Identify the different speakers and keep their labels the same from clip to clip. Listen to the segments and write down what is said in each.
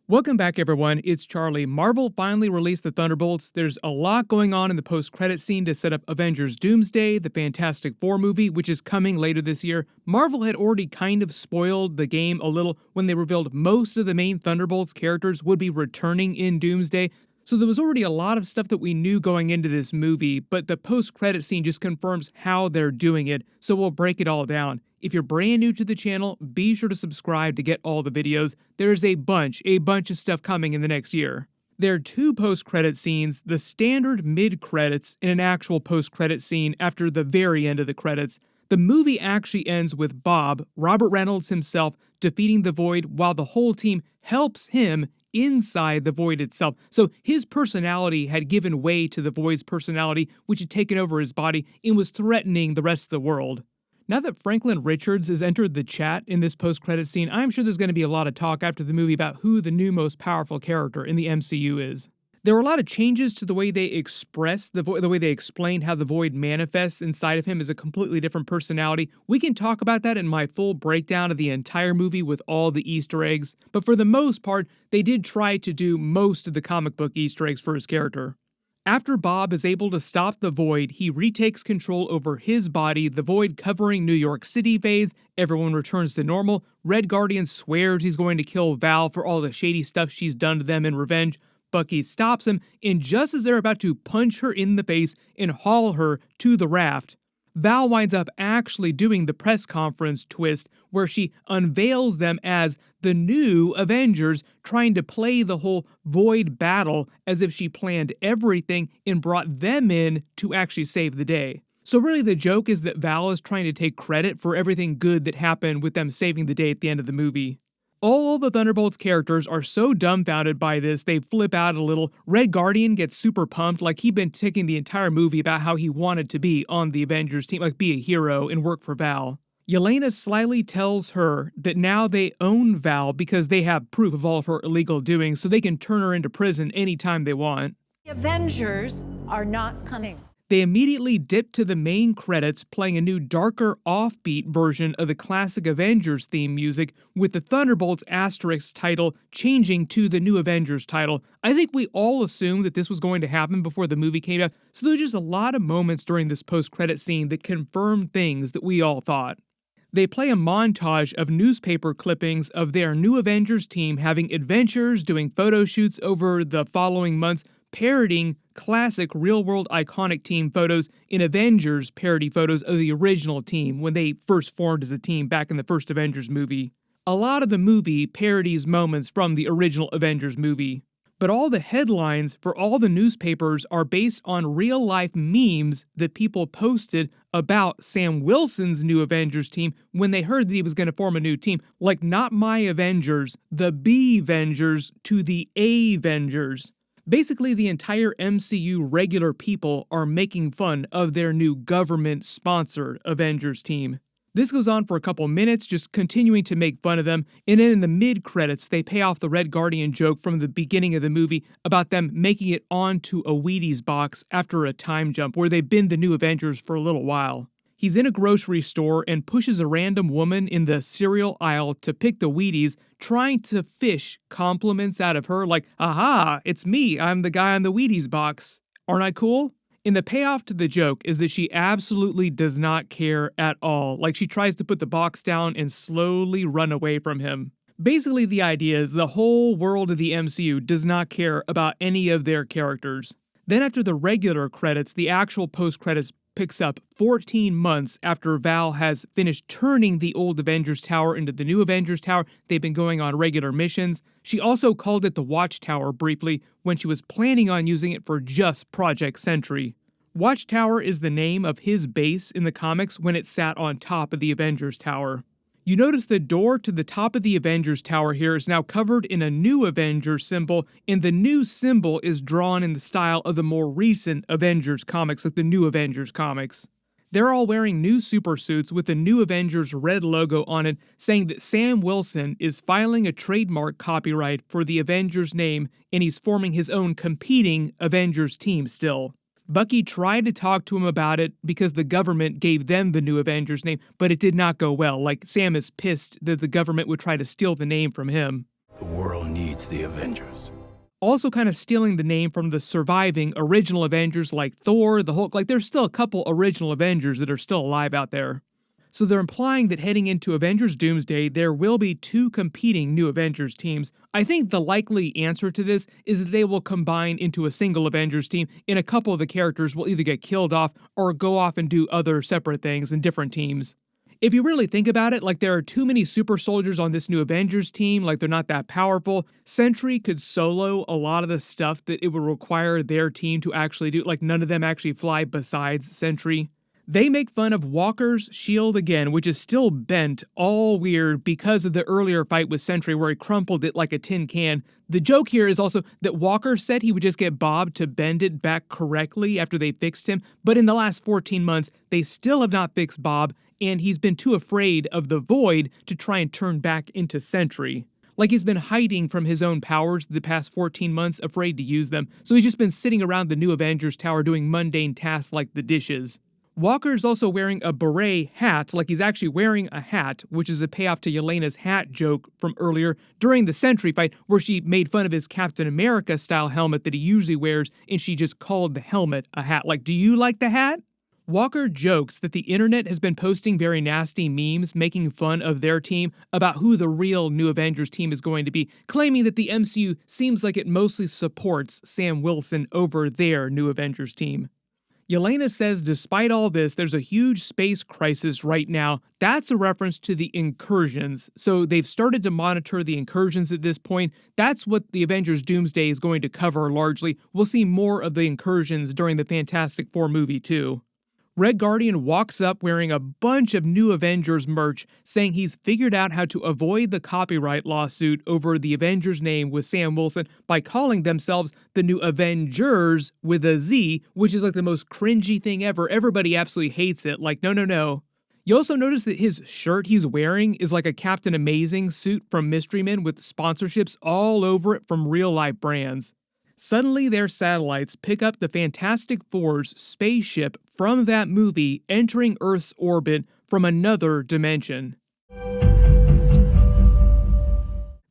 Speaker 1: Welcome back, everyone. It's Charlie. Marvel finally released the Thunderbolts. There's a lot going on in the post-credit scene to set up Avengers Doomsday, the Fantastic Four movie, which is coming later this year. Marvel had already kind of spoiled the game a little when they revealed most of the main Thunderbolts characters would be returning in Doomsday. So there was already a lot of stuff that we knew going into this movie, but the post-credit scene just confirms how they're doing it, so we'll break it all down. If you're brand new to the channel, be sure to subscribe to get all the videos. There's a bunch of stuff coming in the next year. There are two post-credit scenes, the standard mid-credits and an actual post-credit scene after the very end of the credits. The movie actually ends with Bob, Robert Reynolds himself, defeating the Void while the whole team helps him inside the Void itself. So his personality had given way to the Void's personality, which had taken over his body and was threatening the rest of the world. Now that Franklin Richards has entered the chat in this post-credit scene, I'm sure there's going to be a lot of talk after the movie about who the new most powerful character in the MCU is. There were a lot of changes to the way they express the way they explained how the Void manifests inside of him as a completely different personality. We can talk about that in my full breakdown of the entire movie with all the Easter eggs, but for the most part, they did try to do most of the comic book Easter eggs for his character. After Bob is able to stop the Void, he retakes control over his body, the Void covering New York City fades, everyone returns to normal, Red Guardian swears he's going to kill Val for all the shady stuff she's done to them in revenge. Bucky stops him, and just as they're about to punch her in the face and haul her to the raft, Val winds up actually doing the press conference twist where she unveils them as the new Avengers, trying to play the whole Void battle as if she planned everything and brought them in to actually save the day. So really the joke is that Val is trying to take credit for everything good that happened with them saving the day at the end of the movie. All the Thunderbolts characters are so dumbfounded by this, they flip out a little. Red Guardian gets super pumped, like he'd been ticking the entire movie about how he wanted to be on the Avengers team, like be a hero and work for Val. Yelena slyly tells her that now they own Val because they have proof of all of her illegal doings, so they can turn her into prison anytime they want.
Speaker 2: The Avengers are not coming.
Speaker 1: They immediately dip to the main credits, playing a new darker offbeat version of the classic Avengers theme music, with the Thunderbolts asterisk title changing to the new Avengers title. I think we all assumed that this was going to happen before the movie came out, so there were just a lot of moments during this post-credit scene that confirmed things that we all thought. They play a montage of newspaper clippings of their new Avengers team having adventures, doing photo shoots over the following months, parodying classic real-world iconic team photos in Avengers parody photos of the original team when they first formed as a team back in the first Avengers movie. A lot of the movie parodies moments from the original Avengers movie. But all the headlines for all the newspapers are based on real-life memes that people posted about Sam Wilson's new Avengers team when they heard that he was going to form a new team. Like, not my Avengers, the B-Vengers to the A-Vengers. Basically, the entire MCU regular people are making fun of their new government-sponsored Avengers team. This goes on for a couple minutes, just continuing to make fun of them, and then in the mid-credits, they pay off the Red Guardian joke from the beginning of the movie about them making it onto a Wheaties box after a time jump, where they've been the new Avengers for a little while. He's in a grocery store and pushes a random woman in the cereal aisle to pick the Wheaties, trying to fish compliments out of her like, "Aha, it's me, I'm the guy on the Wheaties box. Aren't I cool?" And the payoff to the joke is that she absolutely does not care at all. Like, she tries to put the box down and slowly run away from him. Basically, the idea is the whole world of the MCU does not care about any of their characters. Then after the regular credits, the actual post-credits picks up 14 months after Val has finished turning the old Avengers Tower into the new Avengers Tower. They've been going on regular missions. She also called it the Watchtower briefly when she was planning on using it for just Project Sentry. Watchtower is the name of his base in the comics when it sat on top of the Avengers Tower. You notice the door to the top of the Avengers Tower here is now covered in a new Avengers symbol, and the new symbol is drawn in the style of the more recent Avengers comics, like the new Avengers comics. They're all wearing new supersuits with the new Avengers red logo on it, saying that Sam Wilson is filing a trademark copyright for the Avengers name, and he's forming his own competing Avengers team still. Bucky tried to talk to him about it because the government gave them the new Avengers name, but it did not go well. Like, Sam is pissed that the government would try to steal the name from him.
Speaker 3: The world needs It's the Avengers.
Speaker 1: Also kind of stealing the name from the surviving original Avengers like Thor, the Hulk. Like, there's still a couple original Avengers that are still alive out there. So they're implying that heading into Avengers Doomsday, there will be two competing new Avengers teams. I think the likely answer to this is that they will combine into a single Avengers team, and a couple of the characters will either get killed off or go off and do other separate things in different teams. If you really think about it, like, there are too many super soldiers on this new Avengers team, like, they're not that powerful. Sentry could solo a lot of the stuff that it would require their team to actually do, like, none of them actually fly besides Sentry. They make fun of Walker's shield again, which is still bent, all weird because of the earlier fight with Sentry where he crumpled it like a tin can. The joke here is also that Walker said he would just get Bob to bend it back correctly after they fixed him, but in the last 14 months, they still have not fixed Bob, and he's been too afraid of the Void to try and turn back into Sentry. Like, he's been hiding from his own powers the past 14 months, afraid to use them, so he's just been sitting around the new Avengers Tower doing mundane tasks like the dishes. Walker's also wearing a beret hat, like he's actually wearing a hat, which is a payoff to Yelena's hat joke from earlier during the Sentry fight, where she made fun of his Captain America-style helmet that he usually wears, and she just called the helmet a hat. Like, do you like the hat? Walker jokes that the internet has been posting very nasty memes making fun of their team about who the real new Avengers team is going to be, claiming that the MCU seems like it mostly supports Sam Wilson over their new Avengers team. Yelena says despite all this, there's a huge space crisis right now. That's a reference to the incursions. So they've started to monitor the incursions at this point. That's what the Avengers Doomsday is going to cover largely. We'll see more of the incursions during the Fantastic Four movie too. Red Guardian walks up wearing a bunch of new Avengers merch, saying he's figured out how to avoid the copyright lawsuit over the Avengers name with Sam Wilson by calling themselves the new Avengers with a Z, which is like the most cringy thing ever. Everybody absolutely hates it. Like, no. You also notice that his shirt he's wearing is like a Captain Amazing suit from Mystery Men with sponsorships all over it from real-life brands. Suddenly, their satellites pick up the Fantastic Four's spaceship from that movie entering Earth's orbit from another dimension.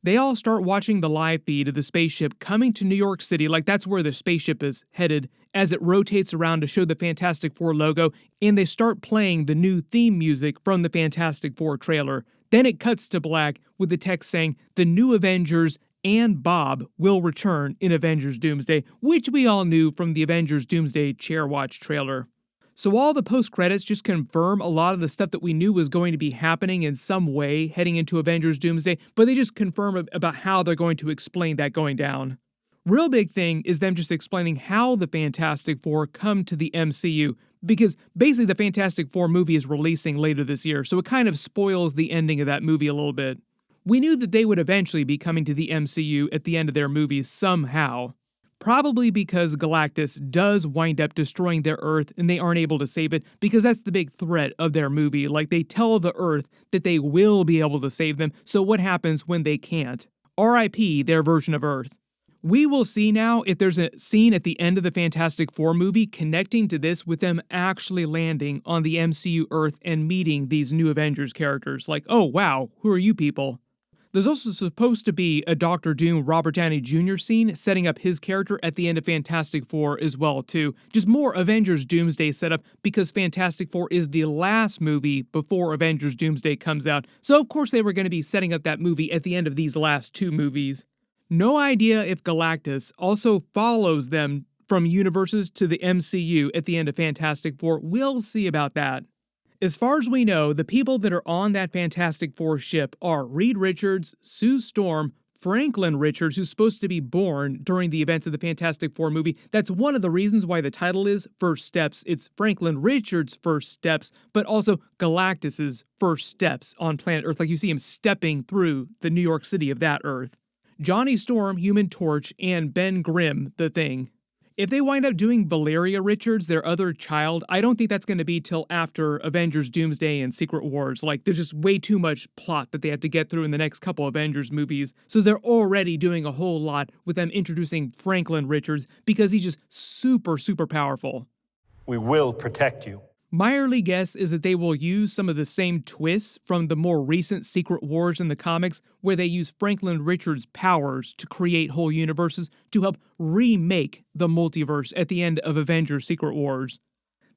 Speaker 1: They all start watching the live feed of the spaceship coming to New York City, like that's where the spaceship is headed, as it rotates around to show the Fantastic Four logo, and they start playing the new theme music from the Fantastic Four trailer. Then it cuts to black with the text saying, "The new Avengers and Bob will return in Avengers Doomsday," which we all knew from the Avengers Doomsday Chair Watch trailer. So all the post-credits just confirm a lot of the stuff that we knew was going to be happening in some way heading into Avengers Doomsday, but they just confirm about how they're going to explain that going down. Real big thing is them just explaining how the Fantastic Four come to the MCU, because basically the Fantastic Four movie is releasing later this year, so it kind of spoils the ending of that movie a little bit. We knew that they would eventually be coming to the MCU at the end of their movies somehow. Probably because Galactus does wind up destroying their Earth and they aren't able to save it, because that's the big threat of their movie. Like, they tell the Earth that they will be able to save them, so what happens when they can't? RIP their version of Earth. We will see now if there's a scene at the end of the Fantastic Four movie connecting to this with them actually landing on the MCU Earth and meeting these new Avengers characters. Like, oh wow, who are you people? There's also supposed to be a Doctor Doom Robert Downey Jr. scene setting up his character at the end of Fantastic Four as well too. Just more Avengers Doomsday setup because Fantastic Four is the last movie before Avengers Doomsday comes out. So of course they were going to be setting up that movie at the end of these last two movies. No idea if Galactus also follows them from universes to the MCU at the end of Fantastic Four. We'll see about that. As far as we know, the people that are on that Fantastic Four ship are Reed Richards, Sue Storm, Franklin Richards, who's supposed to be born during the events of the Fantastic Four movie. That's one of the reasons why the title is First Steps. It's Franklin Richards' first steps, but also Galactus's first steps on planet Earth. Like, you see him stepping through the New York City of that Earth. Johnny Storm, Human Torch, and Ben Grimm, the Thing. If they wind up doing Valeria Richards, their other child, I don't think that's going to be till after Avengers Doomsday and Secret Wars. Like, there's just way too much plot that they have to get through in the next couple Avengers movies. So they're already doing a whole lot with them introducing Franklin Richards because he's just super, super powerful.
Speaker 3: We will protect you.
Speaker 1: My early guess is that they will use some of the same twists from the more recent Secret Wars in the comics, where they use Franklin Richards' powers to create whole universes to help remake the multiverse at the end of Avengers Secret Wars.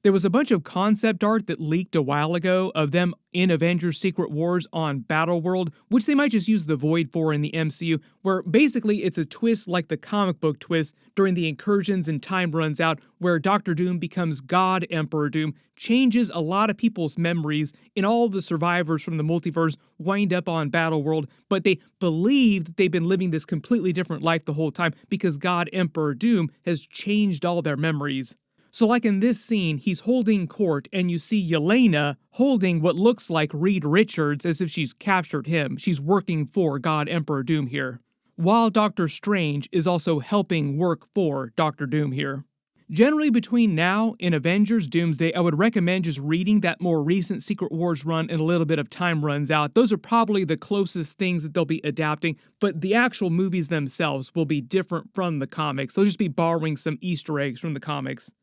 Speaker 1: There was a bunch of concept art that leaked a while ago of them in Avengers Secret Wars on Battleworld, which they might just use the Void for in the MCU, where basically it's a twist like the comic book twist during the incursions and time runs out, where Doctor Doom becomes God Emperor Doom, changes a lot of people's memories, and all the survivors from the multiverse wind up on Battleworld, but they believe that they've been living this completely different life the whole time because God Emperor Doom has changed all their memories. So like in this scene, he's holding court and you see Yelena holding what looks like Reed Richards as if she's captured him. She's working for God Emperor Doom here. While Doctor Strange is also helping work for Doctor Doom here. Generally between now and Avengers Doomsday, I would recommend just reading that more recent Secret Wars run and a little bit of time runs out. Those are probably the closest things that they'll be adapting, but the actual movies themselves will be different from the comics. They'll just be borrowing some Easter eggs from the comics.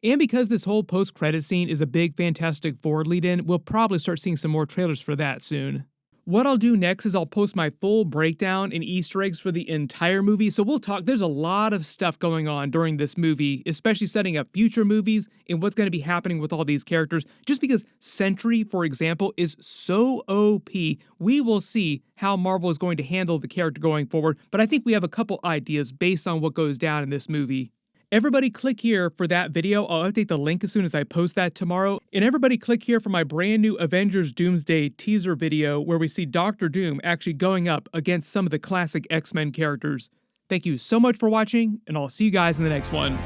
Speaker 1: And because this whole post-credit scene is a big Fantastic Four lead-in, we'll probably start seeing some more trailers for that soon. What I'll do next is I'll post my full breakdown and Easter eggs for the entire movie, so we'll talk. There's a lot of stuff going on during this movie, especially setting up future movies and what's going to be happening with all these characters. Just because Sentry, for example, is so OP, we will see how Marvel is going to handle the character going forward, but I think we have a couple ideas based on what goes down in this movie. Everybody click here for that video. I'll update the link as soon as I post that tomorrow. And everybody click here for my brand new Avengers Doomsday teaser video where we see Doctor Doom actually going up against some of the classic X-Men characters. Thank you so much for watching, and I'll see you guys in the next one.